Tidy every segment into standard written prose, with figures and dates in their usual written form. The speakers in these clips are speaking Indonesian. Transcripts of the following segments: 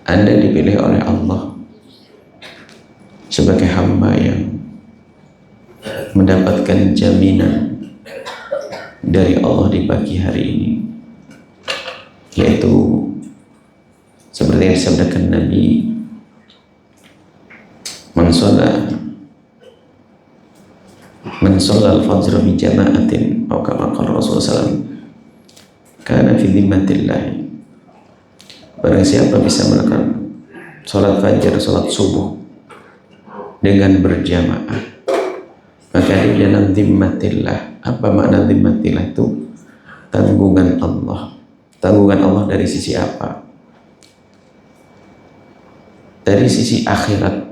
Anda dipilih oleh Allah sebagai hamba yang mendapatkan jaminan dari Allah di pagi hari ini, yaitu seperti yang disabdakan Nabi, man shalla al-fajr bi jama'atin atau kama qala Rasulullah SAW, kana fi dhimmatillah. Barang siapa bisa melakukan sholat fajar, sholat subuh dengan berjamaah, maka dia dalam dhimmatillah. Apa makna dhimmatillah itu? Tanggungan Allah. Tanggungan Allah dari sisi apa? Dari sisi akhirat.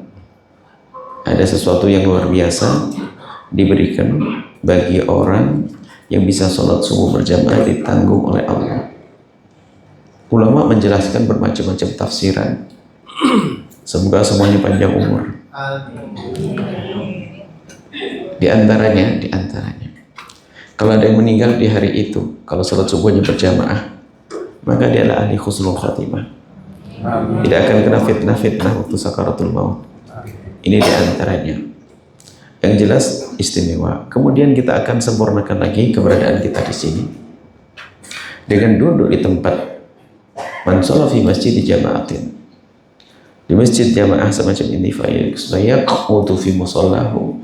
Ada sesuatu yang luar biasa diberikan bagi orang yang bisa sholat subuh berjamaah, ditanggung oleh Allah. Ulama menjelaskan bermacam-macam tafsiran. Semoga semuanya panjang umur. Di antaranya, kalau ada yang meninggal di hari itu, kalau sholat subuhnya berjamaah, maka dia adalah ahli husnul khatimah. Tidak akan kena fitnah waktu sakaratul maut. Ini di antaranya. Yang jelas istimewa. Kemudian kita akan sempurnakan lagi keberadaan kita di sini dengan duduk di tempat man shalla fi masjid jama'atin. Di masjid jamaah semacam ini, fayaqutu fi musallahu.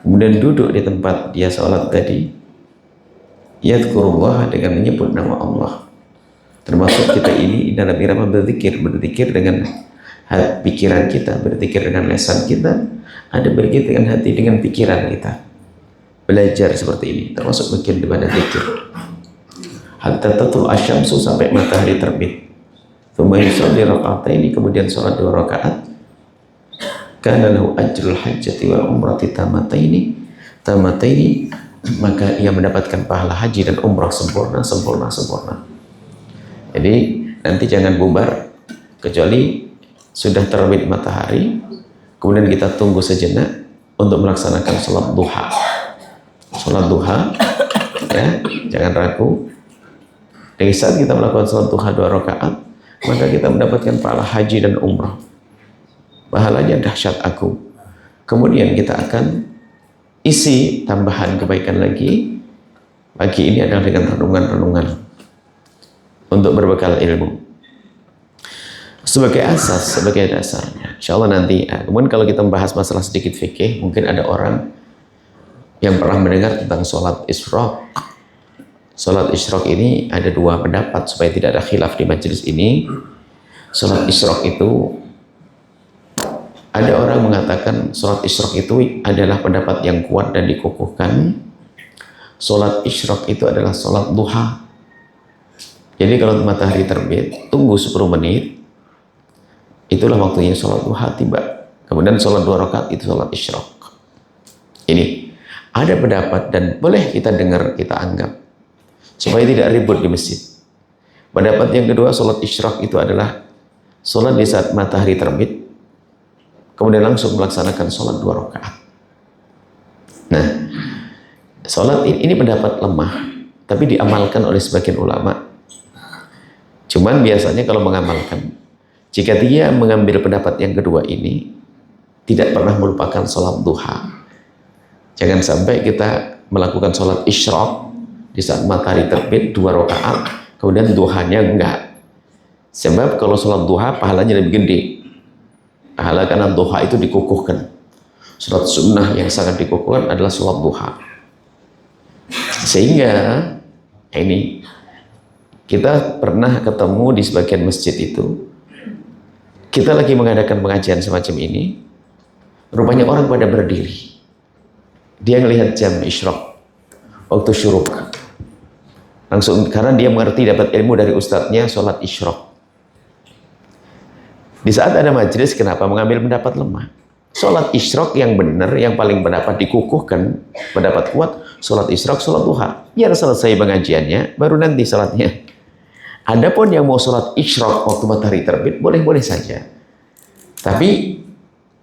Kemudian duduk di tempat dia sholat tadi, yadhkurullah, dengan menyebut nama Allah. Termasuk kita ini dalam irama berzikir dengan pikiran kita, berzikir dengan lisan kita, ada berzikir dengan hati, dengan pikiran kita. Belajar seperti ini, termasuk bagian daripada zikir. Hatta tatul asyamsu, sampai matahari terbit. Tsumma yusalli raka'ataini, kemudian sholat 2 rakaat. Kana lahu ajrul hajjati wal umrati tamataini, maka ia mendapatkan pahala haji dan umrah sempurna. Jadi nanti jangan bubar kecuali sudah terbit matahari, kemudian kita tunggu sejenak untuk melaksanakan sholat duha. Sholat duha, ya, jangan ragu. Dari saat kita melakukan sholat duha 2 rakaat, maka kita mendapatkan pahala haji dan umrah. Pahalanya dahsyat agung. Kemudian kita akan isi tambahan kebaikan lagi. Pagi ini adalah dengan renungan-renungan untuk berbekal ilmu sebagai asas, sebagai dasarnya. Insya Allah nanti, kemudian kalau kita membahas masalah sedikit fikih, mungkin ada orang yang pernah mendengar tentang sholat isyraq. Sholat isyraq ini ada 2 pendapat supaya tidak ada khilaf di majelis ini. Sholat isyraq itu, ada orang mengatakan sholat isyraq itu adalah pendapat yang kuat dan dikukuhkan. Sholat isyraq itu adalah sholat duha. Jadi kalau matahari terbit, tunggu 10 menit, itulah waktunya sholat duha tiba. Kemudian sholat 2 rakaat itu sholat isyraq. Ini ada pendapat dan boleh kita dengar, kita anggap, supaya tidak ribut di masjid. Pendapat yang kedua, sholat isyraq itu adalah sholat di saat matahari terbit, kemudian langsung melaksanakan sholat 2 rakaat. Nah, sholat ini pendapat lemah, tapi diamalkan oleh sebagian ulama. Cuman biasanya kalau mengamalkan, jika dia mengambil pendapat yang kedua ini, tidak pernah melupakan sholat duha. Jangan sampai kita melakukan sholat isyraq di saat matahari terbit 2 rakaat, kemudian duhanya enggak. Sebab kalau sholat duha pahalanya lebih gede. Pahala karena duha itu dikukuhkan. Sholat sunnah yang sangat dikukuhkan adalah sholat duha. Sehingga ini kita pernah ketemu di sebagian masjid itu, kita lagi mengadakan pengajian semacam ini, rupanya orang pada berdiri. Dia melihat jam isyraq, waktu syuruk. Langsung, karena dia mengerti, dapat ilmu dari ustadznya sholat isyraq. Di saat ada majelis, kenapa mengambil pendapat lemah? Sholat isyraq yang benar, yang paling pendapat dikukuhkan, pendapat kuat, sholat isyraq, sholat duha. Biar selesai pengajiannya, baru nanti sholatnya. Adapun yang mau sholat isyraq waktu matahari terbit, boleh-boleh saja. Tapi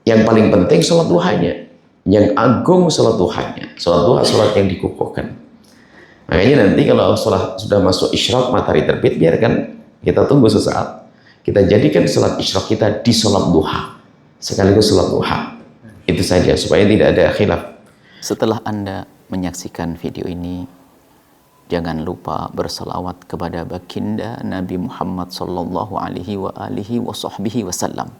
yang paling penting sholat duhanya. Yang agung sholat duhanya. Sholat duha, sholat yang dikukuhkan. Makanya nanti kalau sholat sudah masuk isyraq, matahari terbit, biarkan kita tunggu sesaat. kita jadikan sholat isyraq kita di sholat duha, sekaligus sholat duha. Itu saja supaya tidak ada khilaf. Setelah Anda menyaksikan video ini, jangan lupa berselawat kepada baginda Nabi Muhammad sallallahu alaihi wa alihi wa sahbihi wasallam.